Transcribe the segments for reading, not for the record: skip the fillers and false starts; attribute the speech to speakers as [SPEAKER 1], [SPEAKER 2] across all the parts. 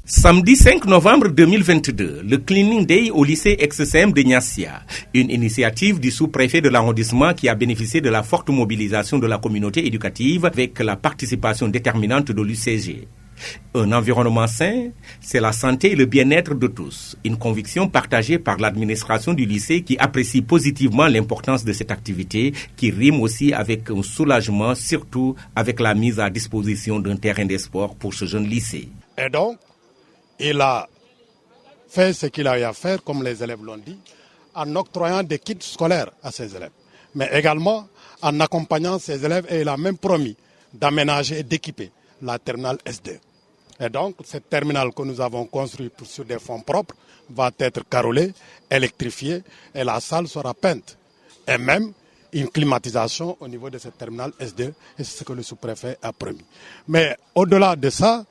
[SPEAKER 1] Samedi 5 novembre 2022, le Cleaning Day au lycée ex-CM de Niassia, une initiative du sous-préfet de l'arrondissement qui a bénéficié de la forte mobilisation de la communauté éducative avec la participation déterminante de l'UCG. Un environnement sain, c'est la santé et le bien-être de tous. Une conviction partagée par l'administration du lycée qui apprécie positivement l'importance de cette activité, qui rime aussi avec un soulagement, surtout avec la mise à disposition d'un terrain de sport pour ce jeune lycée.
[SPEAKER 2] Et donc, il a fait ce qu'il a eu à faire, comme les élèves l'ont dit, en octroyant des kits scolaires à ses élèves, mais également en accompagnant ses élèves, et il a même promis d'aménager et d'équiper la terminale SD. Et donc, cette terminale que nous avons construite sur des fonds propres va être carrelée, électrifiée, et la salle sera peinte. Et même une climatisation au niveau de cette terminale SD, et c'est ce que le sous-préfet a promis. Mais au-delà de ça,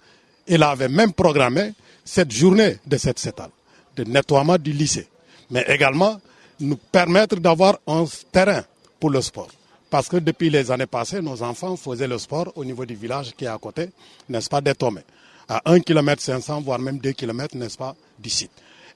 [SPEAKER 2] il avait même programmé cette journée de cette CETAL, de nettoiement du lycée, mais également nous permettre d'avoir un terrain pour le sport. Parce que depuis les années passées, nos enfants faisaient le sport au niveau du village qui est à côté, n'est-ce pas, d'Etomé, à 1,5 km, voire même 2 km, n'est-ce pas, du site.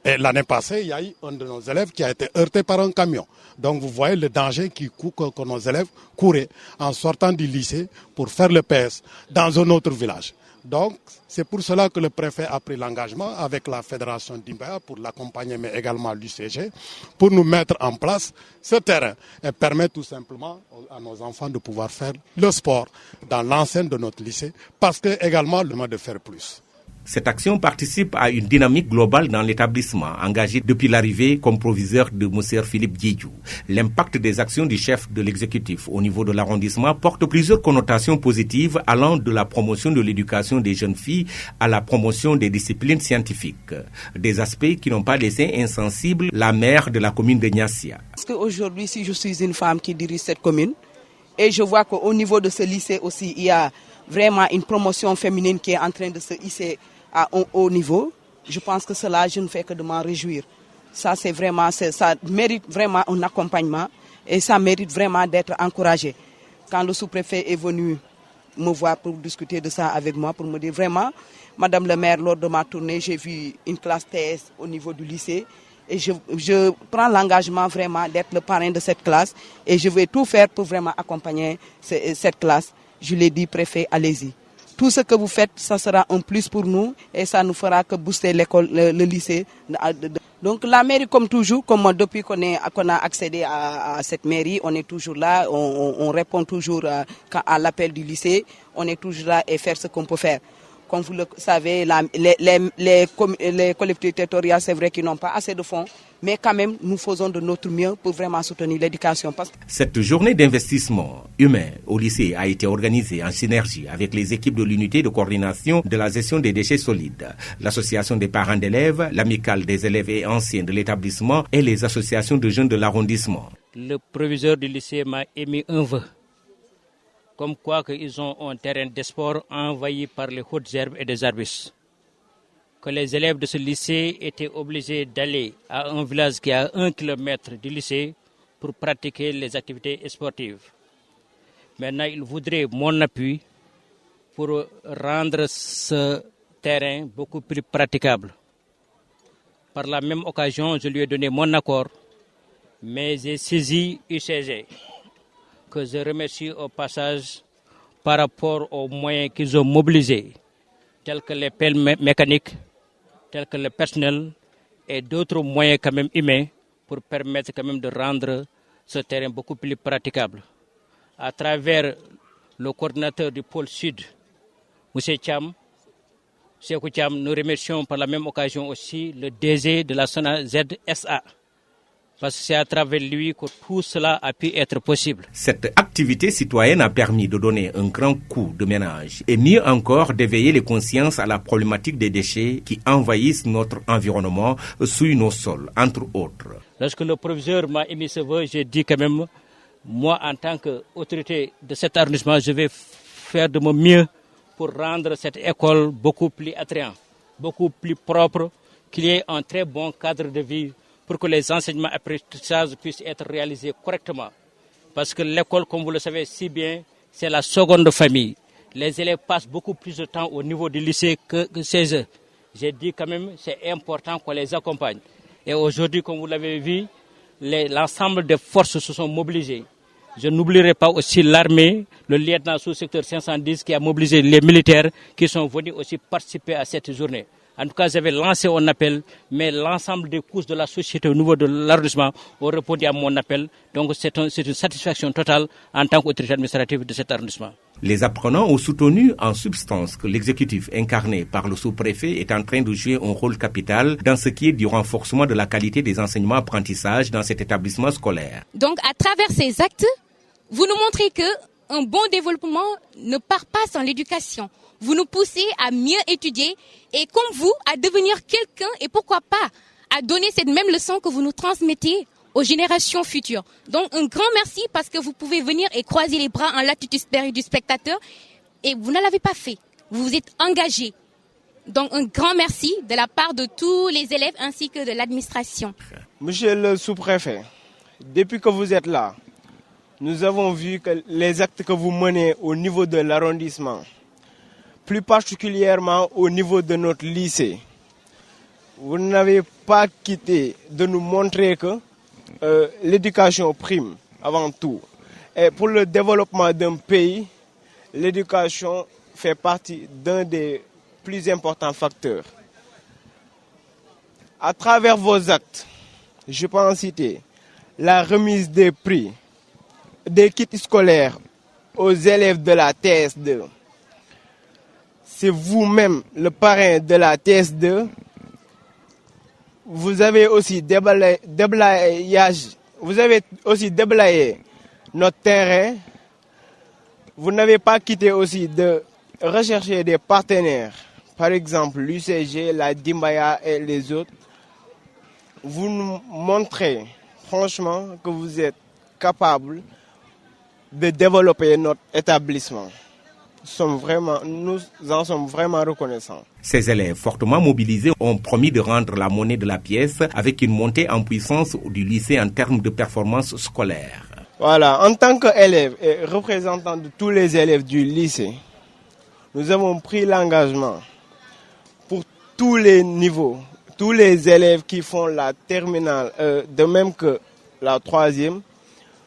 [SPEAKER 2] Et l'année passée, il y a eu un de nos élèves qui a été heurté par un camion. Donc vous voyez le danger que nos élèves couraient en sortant du lycée pour faire le PS dans un autre village. Donc, c'est pour cela que le préfet a pris l'engagement avec la fédération d'Imbaya pour l'accompagner, mais également l'UCG, pour nous mettre en place ce terrain et permettre tout simplement à nos enfants de pouvoir faire le sport dans l'enceinte de notre lycée, parce que également le de faire plus.
[SPEAKER 1] Cette action participe à une dynamique globale dans l'établissement, engagé depuis l'arrivée comme proviseur de Monseigneur Philippe Diédhiou. L'impact des actions du chef de l'exécutif au niveau de l'arrondissement porte plusieurs connotations positives allant de la promotion de l'éducation des jeunes filles à la promotion des disciplines scientifiques. Des aspects qui n'ont pas laissé insensible la maire de la commune de Niassia.
[SPEAKER 3] Parce qu'aujourd'hui, si je suis une femme qui dirige cette commune, et je vois qu'au niveau de ce lycée aussi, il y a vraiment une promotion féminine qui est en train de se hisser à un haut niveau. Je pense que cela, je ne fais que de m'en réjouir. Ça mérite vraiment un accompagnement et ça mérite vraiment d'être encouragé. Quand le sous-préfet est venu me voir pour discuter de ça avec moi, pour me dire vraiment, Madame le maire, lors de ma tournée, j'ai vu une classe TS au niveau du lycée. Et je prends l'engagement vraiment d'être le parrain de cette classe et je vais tout faire pour vraiment accompagner cette classe. Je l'ai dit, préfet, allez-y. Tout ce que vous faites, ça sera un plus pour nous et ça nous fera que booster l'école, le lycée. Donc la mairie, comme toujours, comme depuis qu'on a accédé à cette mairie, on est toujours là, on répond toujours à l'appel du lycée, on est toujours là et faire ce qu'on peut faire. Comme vous le savez, les collectivités territoriales, c'est vrai qu'ils n'ont pas assez de fonds, mais quand même, nous faisons de notre mieux pour vraiment soutenir l'éducation.
[SPEAKER 1] Cette journée d'investissement humain au lycée a été organisée en synergie avec les équipes de l'unité de coordination de la gestion des déchets solides, l'association des parents d'élèves, l'amicale des élèves et anciens de l'établissement et les associations de jeunes de l'arrondissement.
[SPEAKER 4] Le proviseur du lycée m'a émis un vœu, comme quoi qu'ils ont un terrain de sport envahi par les hautes herbes et des arbustes. Que les élèves de ce lycée étaient obligés d'aller à un village qui est à 1 km du lycée pour pratiquer les activités sportives. Maintenant, ils voudraient mon appui pour rendre ce terrain beaucoup plus praticable. Par la même occasion, je lui ai donné mon accord, mais j'ai saisi UCG, que je remercie au passage par rapport aux moyens qu'ils ont mobilisés, tels que les pelles mécaniques, tels que le personnel et d'autres moyens quand même humains pour permettre quand même de rendre ce terrain beaucoup plus praticable. À travers le coordinateur du pôle sud, M. Cham, Cheikh Cham, nous remercions par la même occasion aussi le DG de la SONA ZSA. Parce que c'est à travers lui que tout cela a pu être possible.
[SPEAKER 1] Cette activité citoyenne a permis de donner un grand coup de ménage et mieux encore d'éveiller les consciences à la problématique des déchets qui envahissent notre environnement, souillent nos sols, entre autres.
[SPEAKER 4] Lorsque le proviseur m'a émis ce vœu, j'ai dit quand même, moi en tant qu'autorité de cet arrondissement, je vais faire de mon mieux pour rendre cette école beaucoup plus attrayante, beaucoup plus propre, qu'il y ait un très bon cadre de vie pour que les enseignements apprentissages puissent être réalisés correctement. Parce que l'école, comme vous le savez si bien, c'est la seconde famille. Les élèves passent beaucoup plus de temps au niveau du lycée que chez eux. j'ai dit quand même c'est important qu'on les accompagne. Et aujourd'hui, comme vous l'avez vu, l'ensemble des forces se sont mobilisées. Je n'oublierai pas aussi l'armée, le lieutenant sous-secteur 510 qui a mobilisé les militaires qui sont venus aussi participer à cette journée. En tout cas, j'avais lancé un appel, mais l'ensemble des couches de la société au niveau de l'arrondissement ont répondu à mon appel. Donc c'est une satisfaction totale en tant qu'autorité administrative de cet arrondissement.
[SPEAKER 1] Les apprenants ont soutenu en substance que l'exécutif incarné par le sous-préfet est en train de jouer un rôle capital dans ce qui est du renforcement de la qualité des enseignements-apprentissages dans cet établissement scolaire.
[SPEAKER 5] Donc à travers ces actes, vous nous montrez qu'un bon développement ne part pas sans l'éducation. Vous nous poussez à mieux étudier et comme vous, à devenir quelqu'un et pourquoi pas à donner cette même leçon que vous nous transmettez aux générations futures. Donc un grand merci parce que vous pouvez venir et croiser les bras en l'attitude du spectateur et vous ne l'avez pas fait. Vous vous êtes engagé. Donc un grand merci de la part de tous les élèves ainsi que de l'administration.
[SPEAKER 6] Monsieur le sous-préfet, depuis que vous êtes là, nous avons vu que les actes que vous menez au niveau de l'arrondissement, plus particulièrement au niveau de notre lycée, vous n'avez pas quitté de nous montrer que l'éducation prime avant tout. Et pour le développement d'un pays, l'éducation fait partie d'un des plus importants facteurs. À travers vos actes, je peux en citer la remise des prix, des kits scolaires aux élèves de la TS2. C'est vous-même le parrain de la TS2. Vous avez aussi déblayé notre terrain. Vous n'avez pas quitté aussi de rechercher des partenaires, par exemple l'UCG, la Dimbaya et les autres. Vous nous montrez franchement que vous êtes capable de développer notre établissement. Nous en sommes vraiment reconnaissants.
[SPEAKER 1] Ces élèves fortement mobilisés ont promis de rendre la monnaie de la pièce avec une montée en puissance du lycée en termes de performance scolaire.
[SPEAKER 6] Voilà, en tant qu'élève et représentant de tous les élèves du lycée, nous avons pris l'engagement pour tous les niveaux, tous les élèves qui font la terminale, de même que la troisième,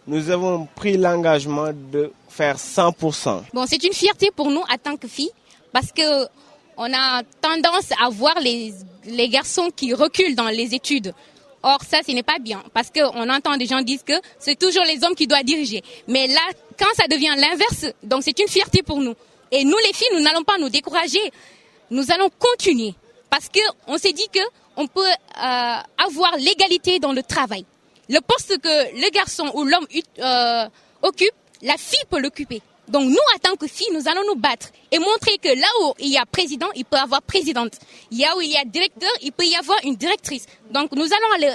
[SPEAKER 6] nous avons pris l'engagement de faire 100%.
[SPEAKER 5] Bon, c'est une fierté pour nous en tant que filles parce que on a tendance à voir les garçons qui reculent dans les études. Or, ça, ce n'est pas bien parce qu'on entend des gens dire que c'est toujours les hommes qui doivent diriger. Mais là, quand ça devient l'inverse, donc c'est une fierté pour nous. Et nous, les filles, nous n'allons pas nous décourager. Nous allons continuer parce qu'on s'est dit qu'on peut avoir l'égalité dans le travail. Le poste que le garçon ou l'homme occupe, la fille peut l'occuper. Donc nous, en tant que filles, nous allons nous battre et montrer que là où il y a président, il peut y avoir présidente. Là où il y a directeur, il peut y avoir une directrice. Donc nous allons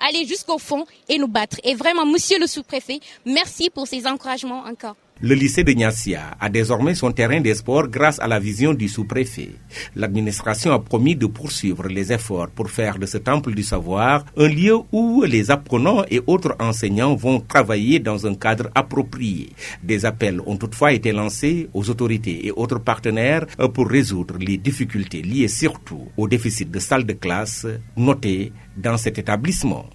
[SPEAKER 5] aller jusqu'au fond et nous battre. Et vraiment, monsieur le sous-préfet, merci pour ces encouragements encore.
[SPEAKER 1] Le lycée de Niassia a désormais son terrain des sports grâce à la vision du sous-préfet. L'administration a promis de poursuivre les efforts pour faire de ce temple du savoir un lieu où les apprenants et autres enseignants vont travailler dans un cadre approprié. Des appels ont toutefois été lancés aux autorités et autres partenaires pour résoudre les difficultés liées surtout au déficit de salles de classe notées dans cet établissement.